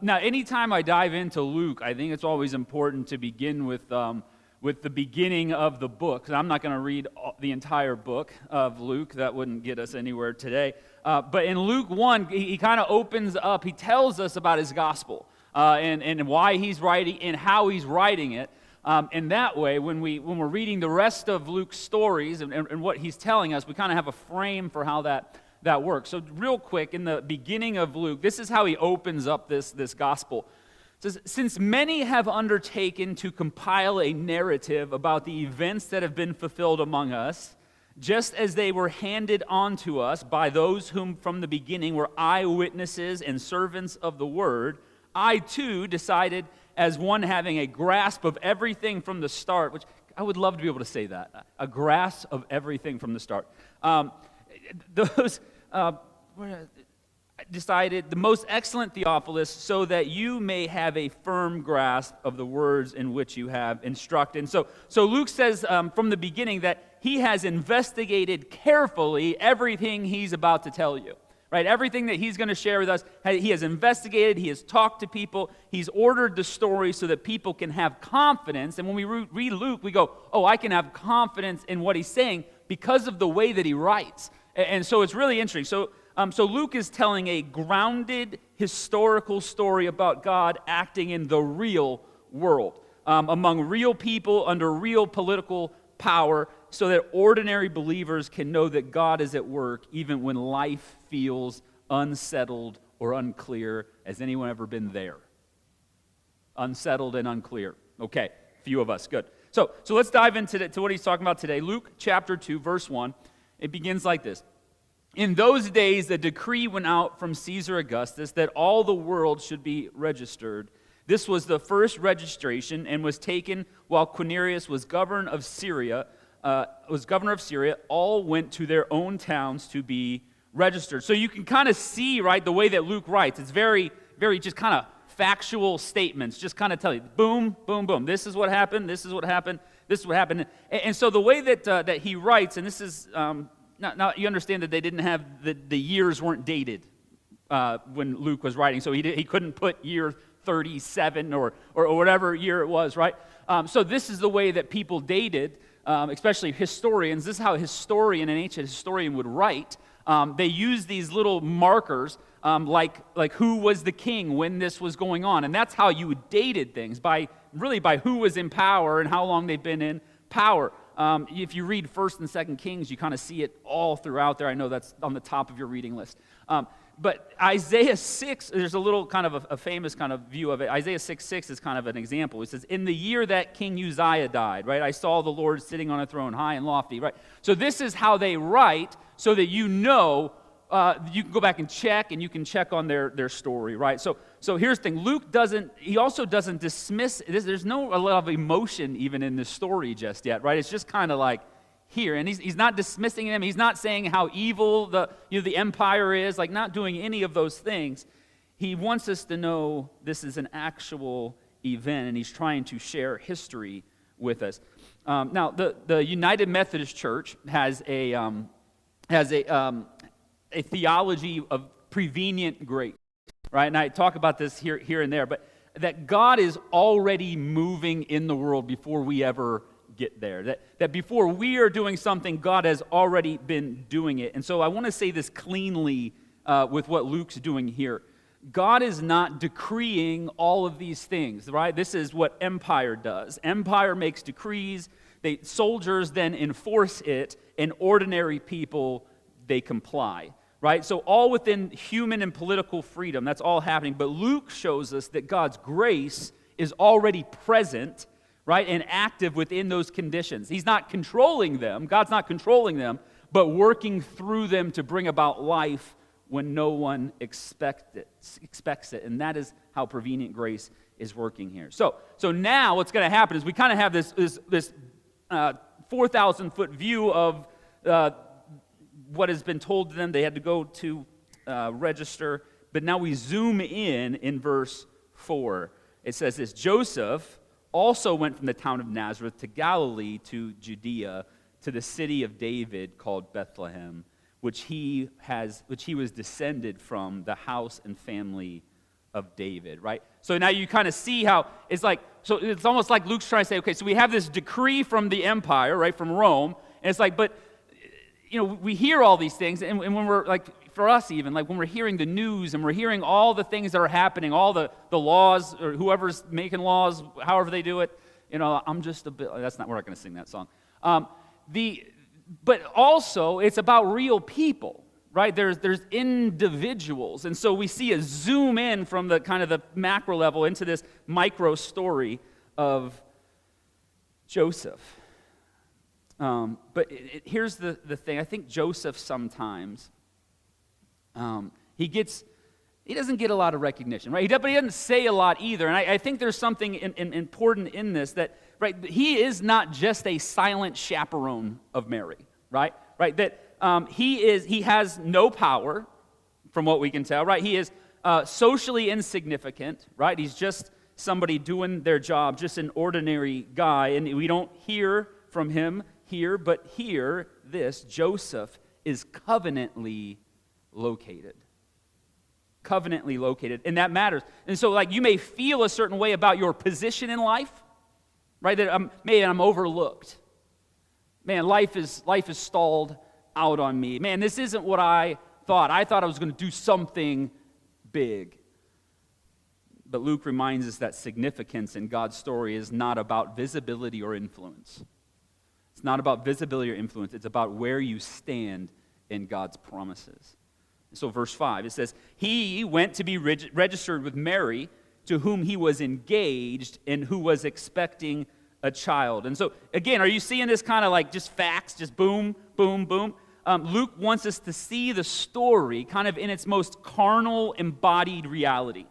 Now, anytime I dive into Luke, I think it's always important to begin with the beginning of the book. I'm not going to read the entire book of Luke. That wouldn't get us anywhere today. But in Luke 1, he kind of opens up. He tells us about his gospel and why he's writing and how he's writing it. And that way, when we're reading the rest of Luke's stories and what he's telling us, we kind of have a frame for how that works. So real quick, in the beginning of Luke, this is how he opens up this gospel. It says, "Since many have undertaken to compile a narrative about the events that have been fulfilled among us, just as they were handed on to us by those whom from the beginning were eyewitnesses and servants of the word, I too decided as one having a grasp of everything from the start," which I would love to be able to say that, a grasp of everything from the start. Decided the most excellent Theophilus, so that you may have a firm grasp of the words in which you have instructed. And so Luke says from the beginning that he has investigated carefully everything he's about to tell you. Right? Everything that he's going to share with us, he has investigated, he has talked to people, he's ordered the story so that people can have confidence. And when we read Luke, we go, oh, I can have confidence in what he's saying because of the way that he writes. And so it's really interesting. So Luke is telling a grounded historical story about God acting in the real world, among real people, under real political power, so that ordinary believers can know that God is at work even when life feels unsettled or unclear. Has anyone ever been there? Unsettled and unclear. Okay, few of us, good. So let's dive into what he's talking about today. Luke chapter 2, verse 1. It begins like this. "In those days, a decree went out from Caesar Augustus that all the world should be registered. This was the first registration and was taken while Quirinius was governor of Syria. All went to their own towns to be registered." So you can kind of see, right, the way that Luke writes. It's very, very just kind of factual statements, just kind of tell you, boom, boom, boom. This is what happened. This is what happened. This is what happened. And so the way that he writes, and this is now you understand that they didn't have the years weren't dated when Luke was writing, so he couldn't put year 37 or whatever year it was, right? So this is the way that people dated, especially historians. This is how an ancient historian would write. They use these little markers, like who was the king when this was going on, and that's how you dated things by who was in power and how long they've been in power. If you read 1st and 2nd Kings, you kind of see it all throughout there. I know that's on the top of your reading list. But Isaiah 6, there's a little kind of a famous kind of view of it. Isaiah 6:6 is kind of an example. It says, "In the year that King Uzziah died," right? "I saw the Lord sitting on a throne, high and lofty," right? So this is how they write so that you know, you can go back and check, and you can check on their story, right? So here's the thing. Luke also doesn't dismiss, there's a lot of emotion even in this story just yet, right? It's just kind of like, here, and he's not dismissing them. He's not saying how evil the empire is, like not doing any of those things. He wants us to know this is an actual event, and he's trying to share history with us. Now, the United Methodist Church has a theology of prevenient grace, right? And I talk about this here and there, but that God is already moving in the world before we ever get there. That before we are doing something, God has already been doing it. And so I want to say this cleanly with what Luke's doing here. God is not decreeing all of these things, right? This is what empire does. Empire makes decrees. Soldiers then enforce it, and ordinary people, they comply, right? So all within human and political freedom, that's all happening. But Luke shows us that God's grace is already present, right, and active within those conditions. He's not controlling them. God's not controlling them, but working through them to bring about life when no one expects it. And that is how prevenient grace is working here. So now what's going to happen is we kind of have this 4,000-foot view of what has been told to them. They had to go to register. But now we zoom in verse 4. It says this: "Joseph also went from the town of Nazareth to Galilee to Judea, to the city of David called Bethlehem, which he was descended from the house and family of David, right? So now you kind of see how it's like, so it's almost like Luke's trying to say, okay, so we have this decree from the empire, right, from Rome, and it's like, but, we hear all these things, and when we're, like, for us even, like when we're hearing the news and we're hearing all the things that are happening, all the laws, or whoever's making laws, however they do it, I'm just a bit, that's not, we're not going to sing that song. But also, it's about real people, right? There's individuals, and so we see a zoom in from the kind of the macro level into this micro story of Joseph. But here's the thing. I think Joseph sometimes, he doesn't get a lot of recognition, right? But he doesn't say a lot either. And I think there's something important in this that, right, he is not just a silent chaperone of Mary, right? Right, that he has no power, from what we can tell, right? He is socially insignificant, right? He's just somebody doing their job, just an ordinary guy, and we don't hear from him here, but here, Joseph is covenantly located. Covenantly located, and that matters. And so, like, you may feel a certain way about your position in life, right? That I'm overlooked. Man, life is stalled out on me. Man, this isn't what I thought. I thought I was going to do something big. But Luke reminds us that significance in God's story is not about visibility or influence. It's not about visibility or influence. It's about where you stand in God's promises. So verse 5, it says, he went to be registered with Mary, to whom he was engaged and who was expecting a child. And so, again, are you seeing this kind of like just facts, just boom, boom, boom? Luke wants us to see the story kind of in its most carnal, embodied reality.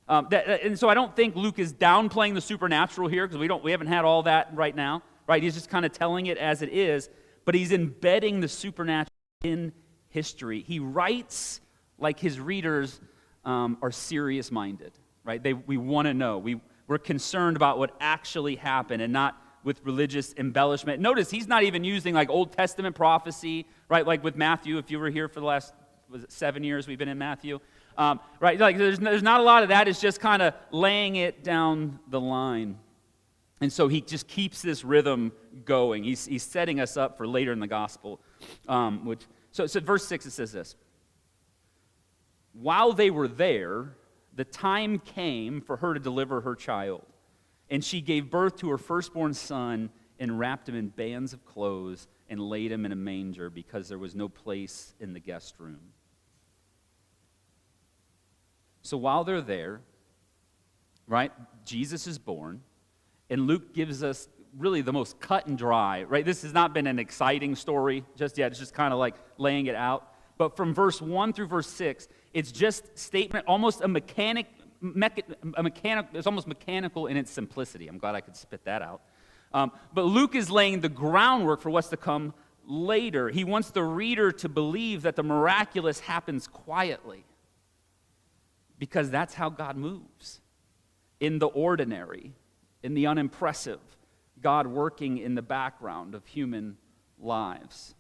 And so I don't think Luke is downplaying the supernatural here, because we haven't had all that right now, right? He's just kind of telling it as it is, but he's embedding the supernatural in history. He writes like his readers are serious-minded, right? We want to know. We're concerned about what actually happened and not with religious embellishment. Notice he's not even using like Old Testament prophecy, right? Like with Matthew, if you were here for the last, 7 years we've been in Matthew, right? Like there's not a lot of that. It's just kind of laying it down the line. And so he just keeps this rhythm going. He's setting us up for later in the gospel. So verse 6, it says this. While they were there, the time came for her to deliver her child. And she gave birth to her firstborn son and wrapped him in bands of clothes and laid him in a manger because there was no place in the guest room. So while they're there, right, Jesus is born. And Luke gives us really the most cut and dry, right? This has not been an exciting story just yet. It's just kind of like laying it out. But from verse 1 through verse 6, it's just statement, almost it's almost mechanical in its simplicity. I'm glad I could spit that out. But Luke is laying the groundwork for what's to come later. He wants the reader to believe that the miraculous happens quietly, because that's how God moves. In the ordinary, in the unimpressive, God working in the background of human lives.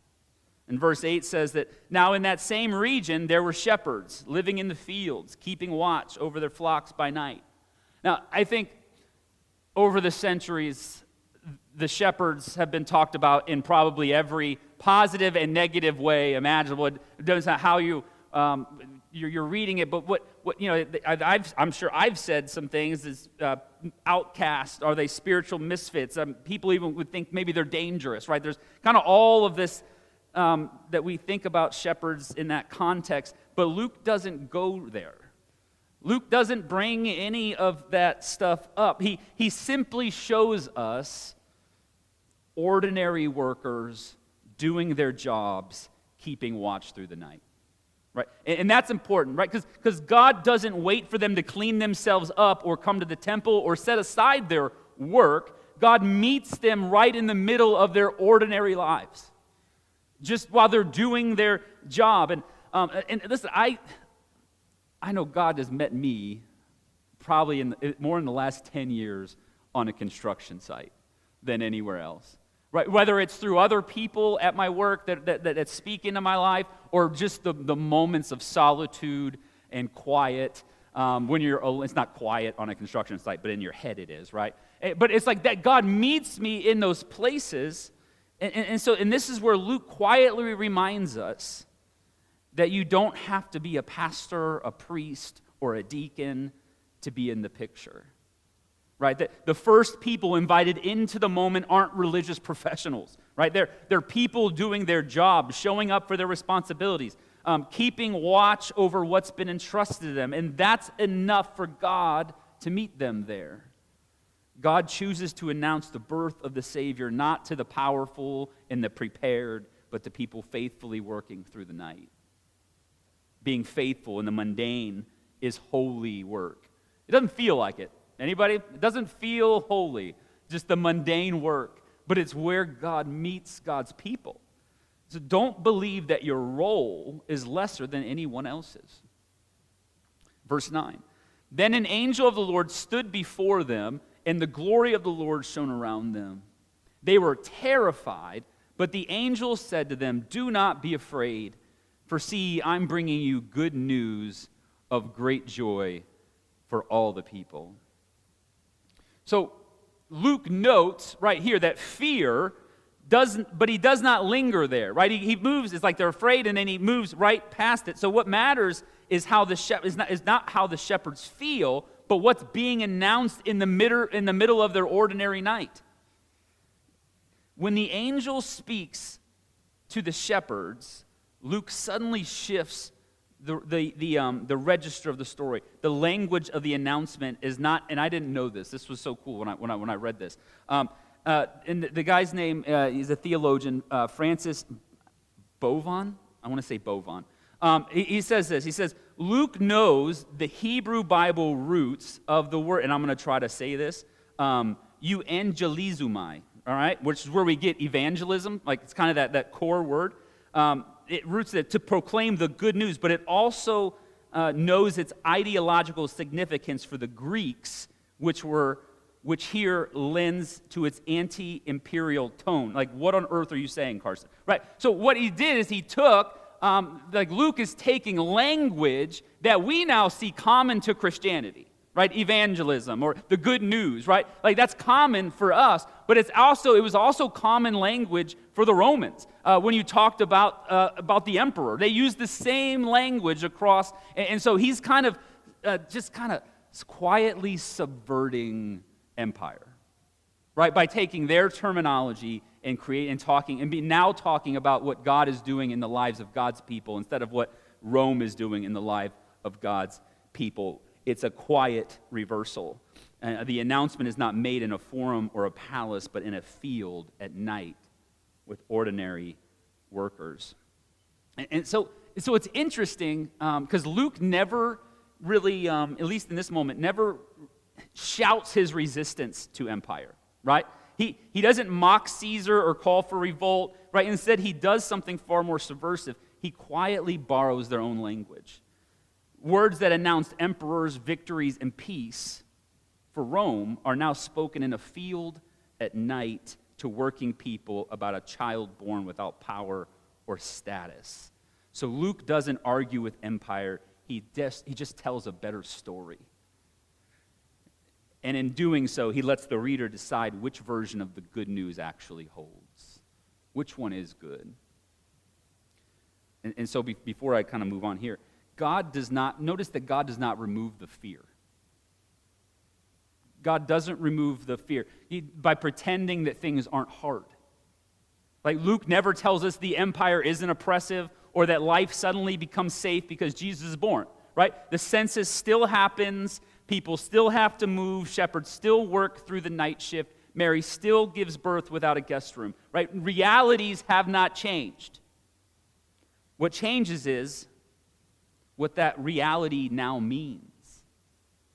And verse 8 says that, now in that same region there were shepherds living in the fields, keeping watch over their flocks by night. Now, I think over the centuries, the shepherds have been talked about in probably every positive and negative way imaginable. It doesn't matter how you're reading it, but what I'm sure I've said some things as outcasts. Are they spiritual misfits? People even would think maybe they're dangerous, right? There's kind of all of this that we think about shepherds in that context, but Luke doesn't go there. Luke doesn't bring any of that stuff up. He simply shows us ordinary workers doing their jobs, keeping watch through the night. Right? And that's important, right? Because God doesn't wait for them to clean themselves up or come to the temple or set aside their work. God meets them right in the middle of their ordinary lives, just while they're doing their job. And listen, I know God has met me probably more in the last 10 years on a construction site than anywhere else. Right, whether it's through other people at my work that speak into my life, or just the moments of solitude and quiet When you're, it's not quiet on a construction site, but in your head it is, right? But it's like that God meets me in those places. And this is where Luke quietly reminds us that you don't have to be a pastor, a priest, or a deacon to be in the picture, right? That the first people invited into the moment aren't religious professionals, right? They're people doing their job, showing up for their responsibilities, keeping watch over what's been entrusted to them, and that's enough for God to meet them there. God chooses to announce the birth of the Savior not to the powerful and the prepared, but to people faithfully working through the night. Being faithful in the mundane is holy work. It doesn't feel like it. Anybody? It doesn't feel holy, just the mundane work, but it's where God meets God's people. So don't believe that your role is lesser than anyone else's. Verse 9. Then an angel of the Lord stood before them, and the glory of the Lord shone around them. They were terrified, but the angel said to them, "Do not be afraid, for see, I'm bringing you good news of great joy for all the people." So Luke notes right here that fear but he does not linger there, right? He moves, it's like they're afraid, and then he moves right past it. So what matters is how is not how the shepherds feel, but what's being announced in the middle of their ordinary night. When the angel speaks to the shepherds, Luke suddenly shifts the register of the story. The language of the announcement is not, and I didn't know this. This was so cool when I read this. And the guy's name is a theologian, Francis Bovon. I want to say Bovon. He says this. He says, Luke knows the Hebrew Bible roots of the word, and I'm going to try to say this, euangelizomai, all right, which is where we get evangelism, like it's kind of that core word. It roots it to proclaim the good news, but it also knows its ideological significance for the Greeks, which here lends to its anti-imperial tone. Like, what on earth are you saying, Carson? Right, so what he did is he took, Luke is taking language that we now see common to Christianity, right? Evangelism or the good news, right? Like, that's common for us, but it was also common language for the Romans. When you talked about the emperor, they used the same language across, and so he's kind of quietly subverting empire, right? By taking their terminology and now talking about what God is doing in the lives of God's people instead of what Rome is doing in the life of God's people. It's a quiet reversal. The announcement is not made in a forum or a palace, but in a field at night with ordinary workers. And so it's interesting because Luke never really, at least in this moment, never shouts his resistance to empire, right? He doesn't mock Caesar or call for revolt, right? Instead, he does something far more subversive. He quietly borrows their own language. Words that announced emperors, victories, and peace for Rome are now spoken in a field at night to working people about a child born without power or status. So Luke doesn't argue with empire. He just tells a better story. And in doing so, he lets the reader decide which version of the good news actually holds. Which one is good? And so before I kind of move on here, notice that God does not remove the fear. God doesn't remove the fear by pretending that things aren't hard. Like Luke never tells us the empire isn't oppressive or that life suddenly becomes safe because Jesus is born, right? The census still happens. People still have to move. Shepherds still work through the night shift. Mary still gives birth without a guest room, right? Realities have not changed. What changes is what that reality now means,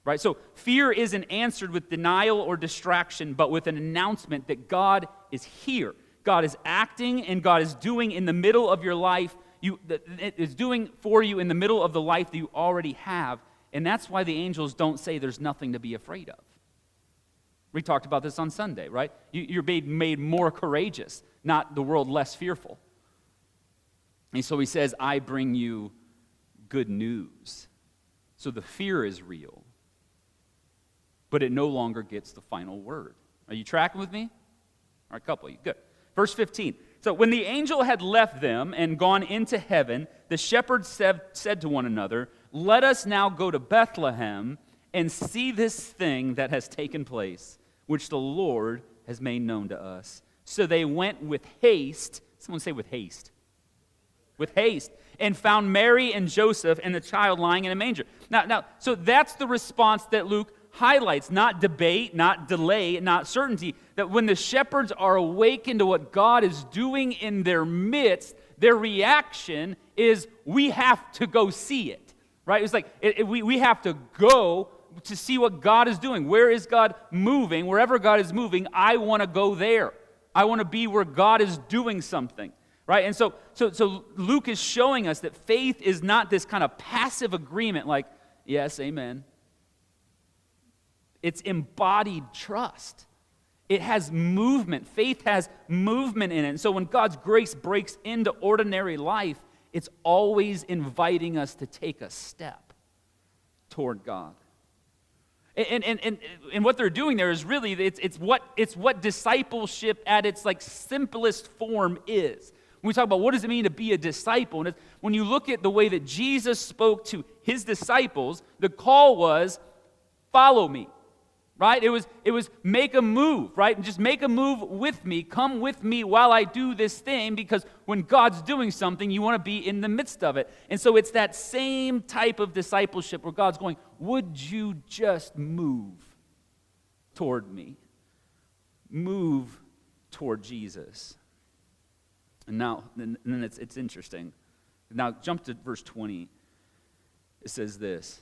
right? So fear isn't answered with denial or distraction, but with an announcement that God is here. God is acting and God is doing in the middle of your life. It is doing for you in the middle of the life that you already have. And that's why the angels don't say there's nothing to be afraid of. We talked about this on Sunday, right? You're made more courageous, not the world less fearful. And so he says, I bring you good news. So the fear is real, but it no longer gets the final word. Are you tracking with me? All right, couple of you, good. Verse 15. So when the angel had left them and gone into heaven, the shepherds said to one another, "Let us now go to Bethlehem and see this thing that has taken place, which the Lord has made known to us." So they went with haste. Someone say with haste. With haste. And found Mary and Joseph and the child lying in a manger. Now, so that's the response that Luke highlights, not debate, not delay, not certainty, that when the shepherds are awakened to what God is doing in their midst, their reaction is, we have to go see it, right? It's like, we have to go to see what God is doing. Where is God moving? Wherever God is moving, I want to go there. I want to be where God is doing something, right? And so Luke is showing us that faith is not this kind of passive agreement like, yes, amen. It's embodied trust. It has movement. Faith has movement in it. And so when God's grace breaks into ordinary life, it's always inviting us to take a step toward God. And what they're doing there is really, it's what discipleship at its like simplest form is. When we talk about what does it mean to be a disciple, and when you look at the way that Jesus spoke to his disciples, the call was, follow me. Right? It was make a move, right? And just make a move with me. Come with me while I do this thing, because when God's doing something, you want to be in the midst of it. And so it's that same type of discipleship where God's going, would you just move toward me? Move toward Jesus. And now, then it's interesting. Now jump to verse 20. It says this.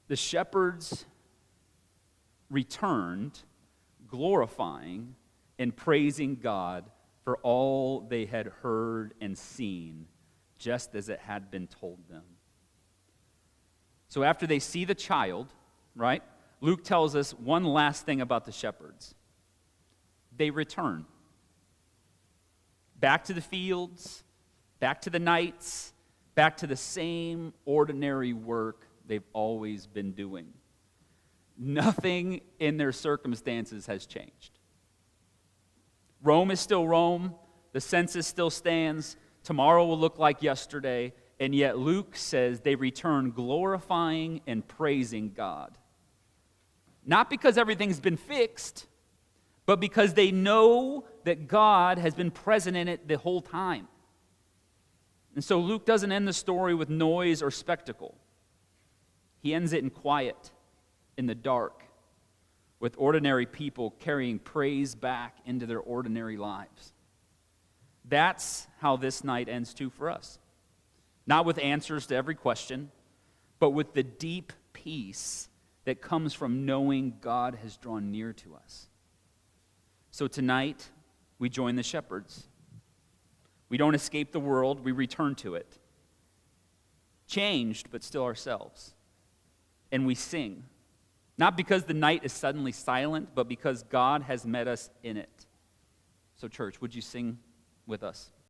The shepherds returned, glorifying and praising God for all they had heard and seen, just as it had been told them. So after they see the child, right, Luke tells us one last thing about the shepherds. They return. Back to the fields, back to the nights, back to the same ordinary work they've always been doing. Nothing in their circumstances has changed. Rome is still Rome. The census still stands. Tomorrow will look like yesterday. And yet Luke says they return glorifying and praising God. Not because everything's been fixed, but because they know that God has been present in it the whole time. And so Luke doesn't end the story with noise or spectacle. He ends it in quiet, in the dark, with ordinary people carrying praise back into their ordinary lives. That's how this night ends too for us. Not with answers to every question, but with the deep peace that comes from knowing God has drawn near to us. So tonight, we join the shepherds. We don't escape the world, we return to it. Changed, but still ourselves. And we sing. Not because the night is suddenly silent, but because God has met us in it. So church, would you sing with us?